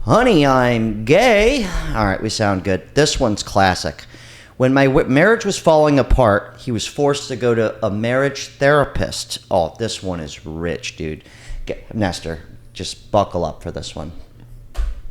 Honey, I'm gay. All right, we sound good. This one's classic. When my marriage was falling apart, he was forced to go to a marriage therapist. Oh, this one is rich, dude. Nestor, just buckle up for this one.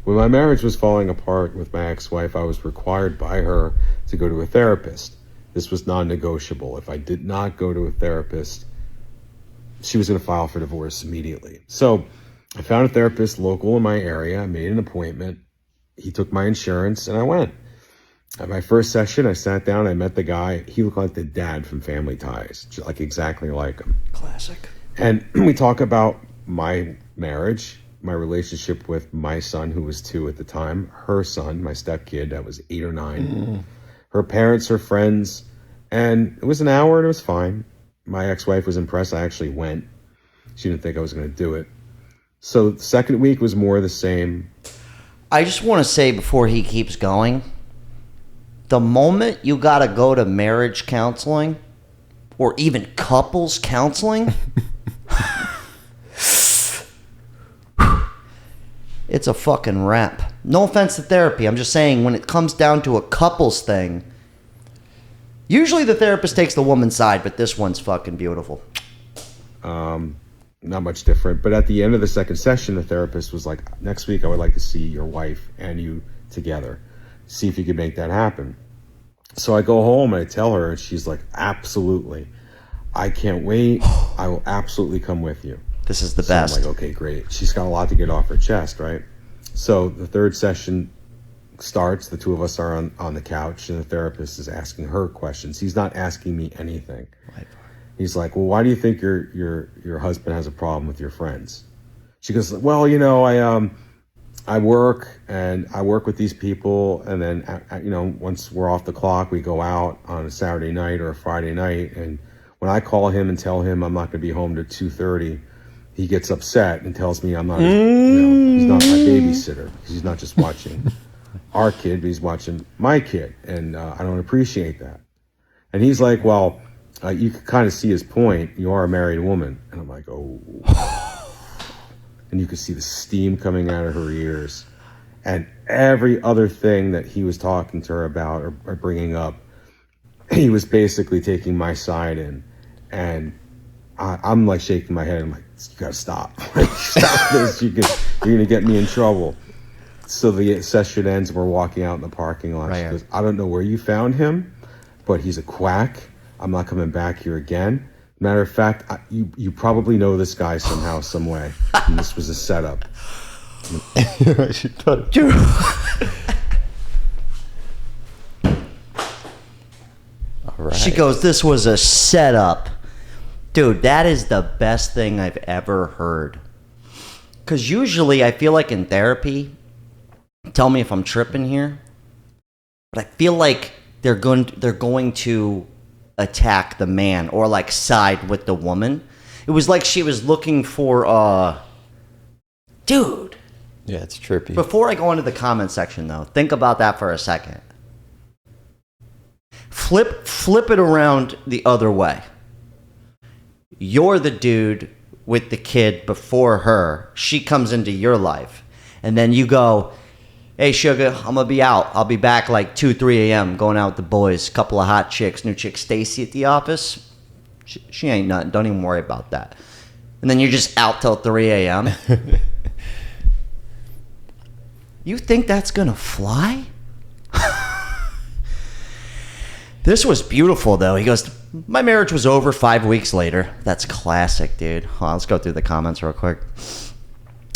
When my marriage was falling apart with my ex-wife, I was required by her to go to a therapist. This was non-negotiable. If I did not go to a therapist, she was going to file for divorce immediately. So I found a therapist local in my area. I made an appointment. He took my insurance, and I went. At my first session, I sat down. I met the guy. He looked like the dad from Family Ties, like exactly like him. Classic. And we talk about my marriage, my relationship with my son, who was 2 at the time, her son, my stepkid, that was 8 or 9, her parents, her friends, and it was an hour and it was fine. My ex-wife was impressed. I actually went. She didn't think I was going to do it. So the second week was more the same. I just want to say before he keeps going, the moment you got to go to marriage counseling or even couples counseling, it's a fucking wrap. No offense to therapy. I'm just saying when it comes down to a couples thing, usually the therapist takes the woman's side, but this one's fucking beautiful. Not much different. But at the end of the second session, the therapist was like, next week I would like to see your wife and you together. See if you could make that happen. So I go home and I tell her, and she's like, absolutely. I can't wait. I will absolutely come with you. This is the best. I'm like, okay, great. She's got a lot to get off her chest, right? So the third session starts. The two of us are on the couch, and the therapist is asking her questions. He's not asking me anything. Right. He's like, well, why do you think your husband has a problem with your friends? She goes, well, I work with these people, and then once we're off the clock, we go out on a Saturday night or a Friday night, and when I call him and tell him I'm not going to be home to 2:30, he gets upset and tells me I'm not he's not my babysitter. He's not just watching our kid, but he's watching my kid, and I don't appreciate that. And he's like, well, you can kind of see his point. You are a married woman. And I'm like, oh. And you could see the steam coming out of her ears. And every other thing that he was talking to her about or bringing up, he was basically taking my side in. And I'm like shaking my head. I'm like, you gotta stop. Stop this. You're gonna get me in trouble. So the session ends. We're walking out in the parking lot. Right. She goes, I don't know where you found him, but he's a quack. I'm not coming back here again. Matter of fact, you probably know this guy somehow, some way. And this was a setup. All right. She goes, this was a setup. Dude, that is the best thing I've ever heard. Because usually I feel like in therapy, tell me if I'm tripping here, but I feel like they're going to attack the man or like side with the woman. It was like she was looking for dude. Yeah, it's trippy. Before I go into the comment section though, think about that for a second. Flip it around the other way. You're the dude with the kid before her. She comes into your life. And then you go, hey, sugar, I'm going to be out. I'll be back like 2, 3 a.m. going out with the boys. Couple of hot chicks. New chick Stacy at the office. She ain't nothing. Don't even worry about that. And then you're just out till 3 a.m. You think that's going to fly? This was beautiful, though. He goes, my marriage was over 5 weeks later. That's classic, dude. Hold on, let's go through the comments real quick.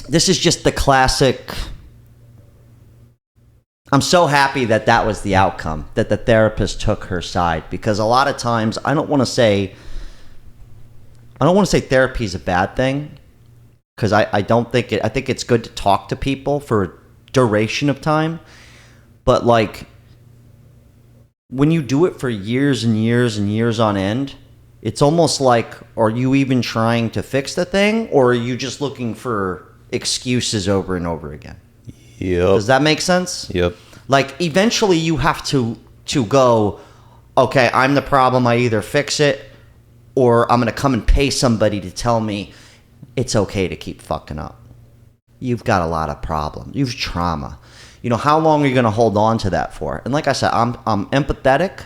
This is just the classic. I'm so happy that was the outcome, that the therapist took her side, because a lot of times I don't want to say therapy is a bad thing, because I don't think it. I think it's good to talk to people for a duration of time, but like when you do it for years and years and years on end, it's almost like, are you even trying to fix the thing, or are you just looking for excuses over and over again? Yep. Does that make sense? Yep. Like eventually you have to go, okay, I'm the problem. I either fix it or I'm going to come and pay somebody to tell me it's okay to keep fucking up. you've got a lot of problems. You've trauma. You know, how long are you going to hold on to that for? And like I said, I'm empathetic,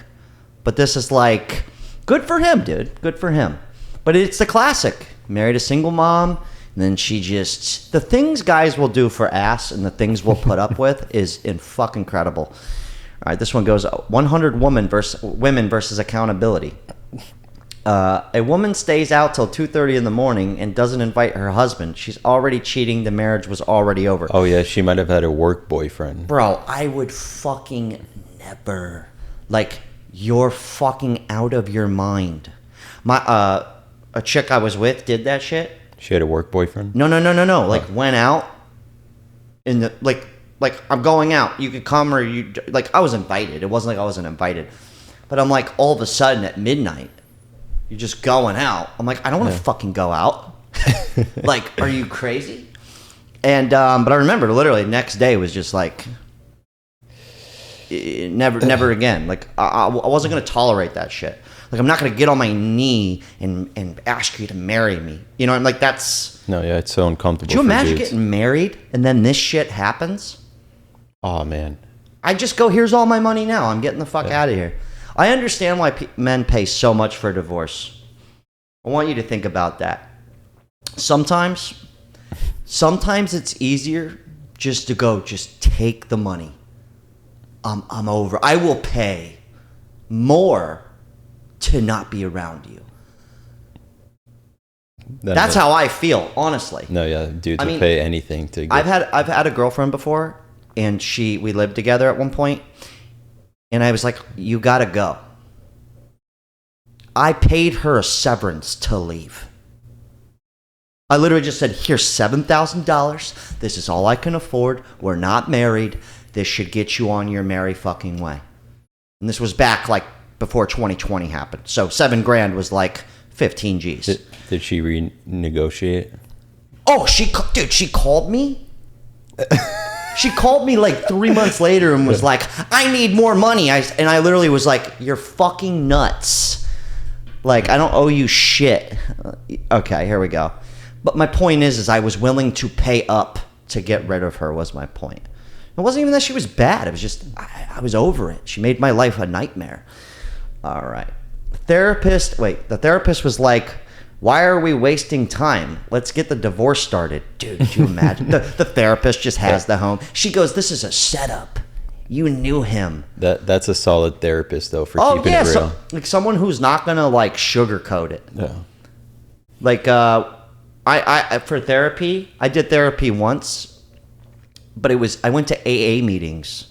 but this is like, good for him, dude. Good for him. But it's the classic. Married a single mom, and then she just... The things guys will do for ass and the things we'll put up with is fucking incredible. All right, this one goes 100 women versus accountability. A woman stays out till 2:30 in the morning and doesn't invite her husband. She's already cheating. The marriage was already over. Oh, yeah, she might have had a work boyfriend. Bro, I would fucking never. Like, you're fucking out of your mind. A chick I was with did that shit. She had a work boyfriend? No. Like, went out in the... Like, I'm going out. You could come or you... Like, I was invited. It wasn't like I wasn't invited. But I'm like, all of a sudden at midnight... You're just going out. I'm like, I don't want to fucking go out. Like, are you crazy? And but I remember literally next day was just like, never again. Like I wasn't gonna tolerate that shit. Like I'm not gonna get on my knee and ask you to marry me. You know, I'm like that's. No, yeah, it's so uncomfortable. Could you imagine getting married and then this shit happens? Oh man. I just go. Here's all my money now. I'm getting the fuck out of here. I understand why men pay so much for divorce. I want you to think about that. Sometimes it's easier just to go, just take the money. I'm over. I will pay more to not be around you. That's how I feel, honestly. No, yeah, dudes would pay anything to get... I've had a girlfriend before, and we lived together at one point. And I was like, you gotta go. I paid her a severance to leave. I literally just said, here's $7,000. This is all I can afford. We're not married. This should get you on your merry fucking way. And this was back like before 2020 happened. So $7,000 was like 15 G's. Did she renegotiate? Oh, she called me. She called me like 3 months later and was like, I need more money. And I literally was like, you're fucking nuts. Like, I don't owe you shit. Okay, here we go. But my point is I was willing to pay up to get rid of her was my point. It wasn't even that she was bad. It was just, I was over it. She made my life a nightmare. All right. The therapist was like, why are we wasting time? Let's get the divorce started. Dude, could you imagine? the therapist just has the home. She goes, this is a setup. You knew him. That's a solid therapist, though, for keeping it real. So, like someone who's not going to, like, sugarcoat it. Yeah. Like, I for therapy, I did therapy once, but I went to AA meetings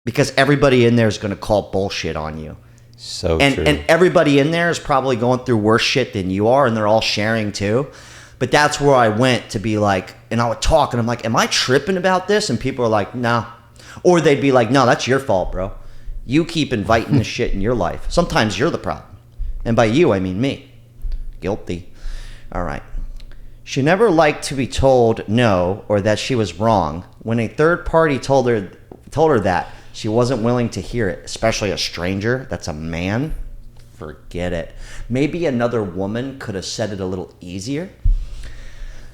because everybody in there is going to call bullshit on you. So true. And everybody in there is probably going through worse shit than you are, and they're all sharing too. But that's where I went to be like, and I would talk, and I'm like, am I tripping about this? And people are like, no. Or they'd be like, no, that's your fault, bro. You keep inviting this shit in your life. Sometimes you're the problem. And by you, I mean me. Guilty. All right. She never liked to be told no or that she was wrong. When a third party told her that, she wasn't willing to hear it, especially a stranger that's a man. Forget it. Maybe another woman could have said it a little easier.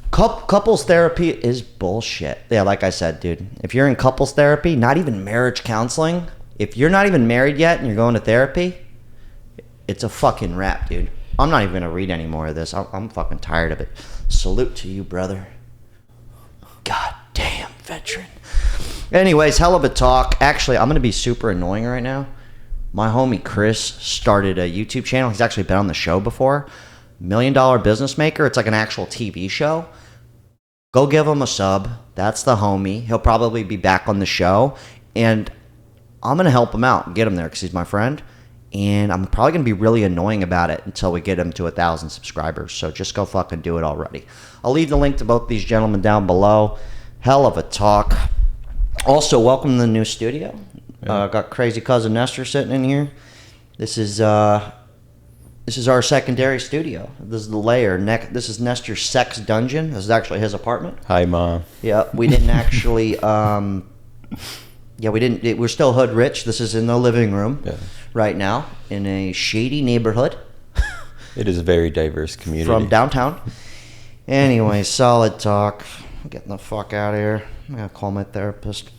Couples therapy is bullshit. Yeah, like I said, dude. If you're in couples therapy, not even marriage counseling, if you're not even married yet and you're going to therapy, it's a fucking wrap, dude. I'm not even going to read any more of this. I'm fucking tired of it. Salute to you, brother. God damn, veteran. Anyways, hell of a talk. Actually, I'm going to be super annoying right now. My homie Chris started a YouTube channel. He's actually been on the show before. $1 Million Business Maker. It's like an actual TV show. Go give him a sub. That's the homie. He'll probably be back on the show. And I'm going to help him out and get him there because he's my friend. And I'm probably going to be really annoying about it until we get him to 1,000 subscribers. So just go fucking do it already. I'll leave the link to both these gentlemen down below. Hell of a talk. Also, welcome to the new studio. Yeah. Got crazy cousin Nestor sitting in here. This is our secondary studio. This is the lair. This is Nestor's sex dungeon. This is actually his apartment. Hi, Mom. Yeah, we didn't actually. We're still hood rich. This is in the living room right now in a shady neighborhood. It is a very diverse community From downtown. Anyway, solid talk. I'm getting the fuck out of here. I gotta call my therapist.